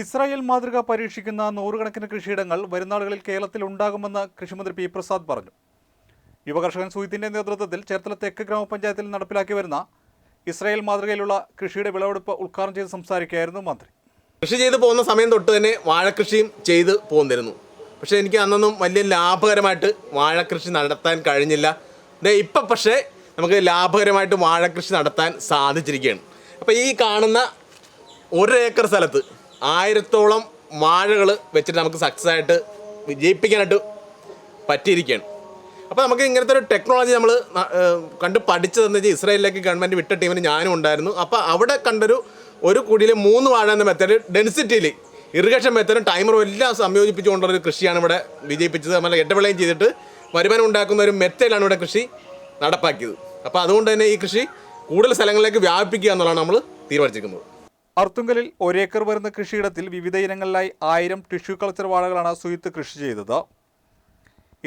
Israel മാതൃക പരീക്ഷിക്കുന്ന നൂറുകണക്കിന് കൃഷിയിടങ്ങൾ വരുന്നാളുകളിൽ കേരളത്തിൽ ഉണ്ടാകുമെന്ന് കൃഷിമന്ത്രി പി പ്രസാദ് പറഞ്ഞു. യുവകർഷകൻ സുഹിത്തിന്റെ നേതൃത്വത്തിൽ ചേർത്തല തെക്ക് ഗ്രാമപഞ്ചായത്തിൽ നടപ്പിലാക്കി വരുന്ന ഇസ്രായേൽ മാതൃകയിലുള്ള കൃഷിയുടെ വിളവെടുപ്പ് ഉദ്ഘാടനം ചെയ്ത് സംസാരിക്കുകയായിരുന്നു മന്ത്രി. കൃഷി ചെയ്ത് പോകുന്ന സമയം തൊട്ട് തന്നെ വാഴക്കൃഷിയും ചെയ്ത് പോന്നിരുന്നു. പക്ഷേ എനിക്ക് അന്നൊന്നും വലിയ ലാഭകരമായിട്ട് വാഴക്കൃഷി നടത്താൻ കഴിഞ്ഞില്ല. ഇപ്പം പക്ഷേ നമുക്ക് ലാഭകരമായിട്ട് വാഴക്കൃഷി നടത്താൻ സാധിച്ചിരിക്കുകയാണ്. അപ്പോൾ ഈ കാണുന്ന 1 ഏക്കർ സ്ഥലത്ത് 1000-ഓളം വാഴകൾ വെച്ചിട്ട് നമുക്ക് സക്സസ് ആയിട്ട് വിജയിപ്പിക്കാനായിട്ട് പറ്റിയിരിക്കുകയാണ്. അപ്പോൾ നമുക്ക് ഇങ്ങനത്തെ ഒരു ടെക്നോളജി നമ്മൾ കണ്ട് പഠിച്ചതെന്ന് വെച്ചാൽ ഇസ്രായേലിലേക്ക് ഗവൺമെൻറ് വിട്ട ടീമിന് ഞാനും ഉണ്ടായിരുന്നു. അപ്പോൾ അവിടെ ഒരു കുടിയിൽ 3 വാഴ എന്ന മെത്തേഡ് ഡെൻസിറ്റിയിൽ ഇറിഗേഷൻ മെത്തേഡും ടൈമറും എല്ലാം സംയോജിപ്പിച്ചുകൊണ്ടുള്ളൊരു കൃഷിയാണ് ഇവിടെ വിജയിപ്പിച്ചത്. നമ്മൾ ഇടവേളയും ചെയ്തിട്ട് വരുമാനം ഉണ്ടാക്കുന്ന ഒരു മെത്തേഡാണ് ഇവിടെ കൃഷി നടപ്പാക്കിയത്. അപ്പോൾ അതുകൊണ്ട് തന്നെ ഈ കൃഷി കൂടുതൽ സ്ഥലങ്ങളിലേക്ക് വ്യാപിപ്പിക്കുക എന്നുള്ളതാണ് നമ്മൾ തീരുമാനിച്ചിരിക്കുന്നത്. അർത്തുങ്കലിൽ 1 ഏക്കർ വരുന്ന കൃഷിയിടത്തിൽ വിവിധ ഇനങ്ങളിലായി 1000 ടിഷ്യൂ കൾച്ചർ വാഴകളാണ് സുഹിത്ത് കൃഷി ചെയ്തത്.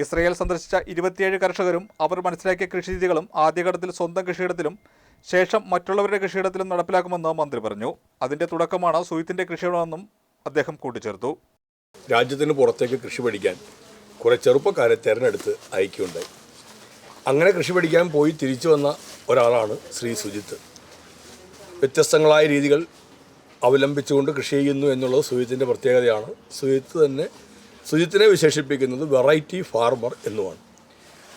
ഇസ്രായേൽ സന്ദർശിച്ച 27 കർഷകരും അവർ മനസ്സിലാക്കിയ കൃഷിരീതികളും ആദ്യഘട്ടത്തിൽ സ്വന്തം കൃഷിയിടത്തിലും ശേഷം മറ്റുള്ളവരുടെ കൃഷിയിടത്തിലും നടപ്പിലാക്കുമെന്ന് മന്ത്രി പറഞ്ഞു. അതിന്റെ തുടക്കമാണ് സുഹിത്തിന്റെ കൃഷിയിടമെന്നും അദ്ദേഹം കൂട്ടിച്ചേർത്തു. രാജ്യത്തിന് പുറത്തേക്ക് കൃഷി പഠിക്കാൻ കുറേ ചെറുപ്പക്കാരെ തിരഞ്ഞെടുത്ത് അയക്കുകയുണ്ടായി. അങ്ങനെ കൃഷി പഠിക്കാൻ പോയി തിരിച്ചു വന്ന ഒരാളാണ് ശ്രീ സുജിത്ത്. വ്യത്യസ്തങ്ങളായ രീതികൾ അവലംബിച്ചുകൊണ്ട് കൃഷി ചെയ്യുന്നു എന്നുള്ളത് സുജിത്തിൻ്റെ പ്രത്യേകതയാണ്. സുജിത്തിനെ വിശേഷിപ്പിക്കുന്നത് വെറൈറ്റി ഫാർമർ എന്നുമാണ്.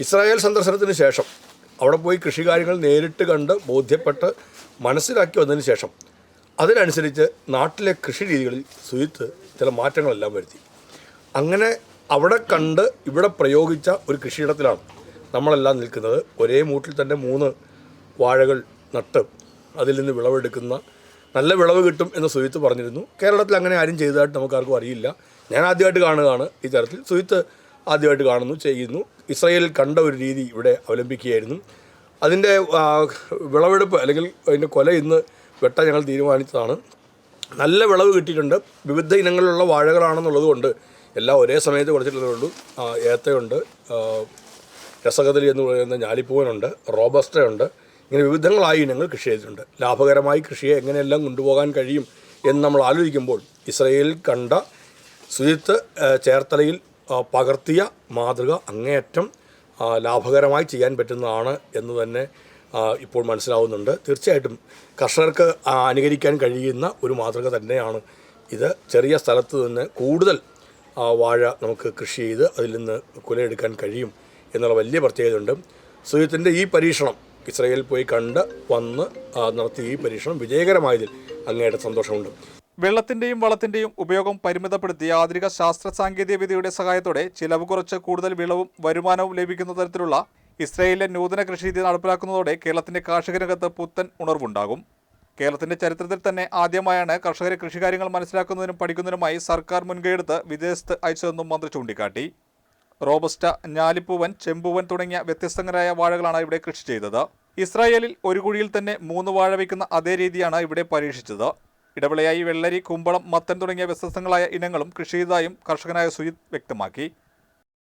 ഇസ്രായേൽ സന്ദർശനത്തിന് ശേഷം അവിടെ പോയി കൃഷികാര്യങ്ങൾ നേരിട്ട് കണ്ട് ബോധ്യപ്പെട്ട് മനസ്സിലാക്കി വന്നതിന് ശേഷം അതിനനുസരിച്ച് നാട്ടിലെ കൃഷി രീതികളിൽ സുജിത്ത് ചില മാറ്റങ്ങളെല്ലാം വരുത്തി. അങ്ങനെ അവിടെ കണ്ട് ഇവിടെ പ്രയോഗിച്ച ഒരു കൃഷിയിടത്തിലാണ് നമ്മളെല്ലാം നിൽക്കുന്നത്. ഒരേ മൂട്ടിൽ തന്നെ 3 വാഴകൾ നട്ട് അതിൽ നിന്ന് വിളവെടുക്കുന്ന നല്ല വിളവ് കിട്ടും എന്ന് സുജിത്ത് പറഞ്ഞിരുന്നു. കേരളത്തിൽ അങ്ങനെ ആരും ചെയ്തതായിട്ട് നമുക്കാർക്കും അറിയില്ല. ഞാൻ ആദ്യമായിട്ട് കാണുകയാണ് ഈ തരത്തിൽ. സുജിത്ത് ആദ്യമായിട്ട് കാണുന്നു, ചെയ്യുന്നു. ഇസ്രായേലിൽ കണ്ട ഒരു രീതി ഇവിടെ അവലംബിക്കുകയായിരുന്നു. അതിൻ്റെ വിളവെടുപ്പ് അല്ലെങ്കിൽ അതിൻ്റെ കൊല ഇന്ന് വെട്ടാൻ ഞങ്ങൾ തീരുമാനിച്ചതാണ്. നല്ല വിളവ് കിട്ടിയിട്ടുണ്ട്. വിവിധ ഇനങ്ങളിലുള്ള വാഴകളാണെന്നുള്ളത് കൊണ്ട് എല്ലാം ഒരേ സമയത്ത് കുറച്ചിട്ടുള്ളതുകൊണ്ട് ഏത്തയുണ്ട്, രസകദളി എന്ന് പറയുന്ന ഞാലിപ്പൂവനുണ്ട്, റോബസ്റ്റയുണ്ട്. ഇങ്ങനെ വിവിധങ്ങളായ ഇനങ്ങൾ കൃഷി ചെയ്തിട്ടുണ്ട്. ലാഭകരമായി കൃഷിയെ എങ്ങനെയെല്ലാം കൊണ്ടുപോകാൻ കഴിയും എന്ന് നമ്മൾ ആലോചിക്കുമ്പോൾ ഇസ്രായേലിൽ കണ്ട സുജിത്ത് ചേർത്തലയിൽ പകർത്തിയ മാതൃക അങ്ങേയറ്റം ലാഭകരമായി ചെയ്യാൻ പറ്റുന്നതാണ് എന്ന് തന്നെ ഇപ്പോൾ മനസ്സിലാവുന്നുണ്ട്. തീർച്ചയായിട്ടും കർഷകർക്ക് അനുകരിക്കാൻ കഴിയുന്ന ഒരു മാതൃക തന്നെയാണ് ഇത്. ചെറിയ സ്ഥലത്ത് നിന്ന് കൂടുതൽ വാഴ നമുക്ക് കൃഷി ചെയ്ത് അതിൽ നിന്ന് കുലയെടുക്കാൻ കഴിയും എന്നുള്ള വലിയ പ്രത്യേകതയുണ്ട്. സുജിത്തിൻ്റെ ഈ പരീക്ഷണം ഇസ്രായേലിൽ പോയി കണ്ട് വന്ന് നടത്തിയ ഈ പരീക്ഷണം വിജയകരമായതിൽ അങ്ങേയറ്റം സന്തോഷമുണ്ട്. വെള്ളത്തിന്റെയും വളത്തിന്റെയും ഉപയോഗം പരിമിതപ്പെടുത്തി ആധുനിക ശാസ്ത്ര സാങ്കേതിക വിദ്യയുടെ സഹായത്തോടെ ചിലവ് കുറച്ച് കൂടുതൽ വിളവും വരുമാനവും ലഭിക്കുന്ന തരത്തിലുള്ള ഇസ്രായേലിലെ നൂതന കൃഷിരീതി നടപ്പിലാക്കുന്നതോടെ കേരളത്തിന്റെ കാർഷിക രംഗത്ത് പുത്തൻ ഉണർവുണ്ടാകും. കേരളത്തിന്റെ ചരിത്രത്തിൽ തന്നെ ആദ്യമായാണ് കർഷകരെ കൃഷികാര്യങ്ങൾ മനസ്സിലാക്കുന്നതിനും പഠിക്കുന്നതിനുമായി സർക്കാർ മുൻകൈയെടുത്ത് വിദേശത്ത് അയച്ചതെന്നും മന്ത്രി ചൂണ്ടിക്കാട്ടി. റോബസ്റ്റ, ഞാലിപ്പൂവൻ, ചെമ്പൂവൻ തുടങ്ങിയ വ്യത്യസ്തങ്ങളായ വാഴകളാണ് ഇവിടെ കൃഷി ചെയ്തത്. ഇസ്രായേലിൽ ഒരു കുഴിയിൽ തന്നെ 3 വാഴ വയ്ക്കുന്ന അതേ രീതിയാണ് ഇവിടെ പരീക്ഷിച്ചത്. ഇടവിളയായി വെള്ളരി, കുമ്പളം, മത്തൻ തുടങ്ങിയ വ്യത്യസ്തങ്ങളായ ഇനങ്ങളും കൃഷി ചെയ്തതായും കർഷകനായ സുജിത്ത് വ്യക്തമാക്കി.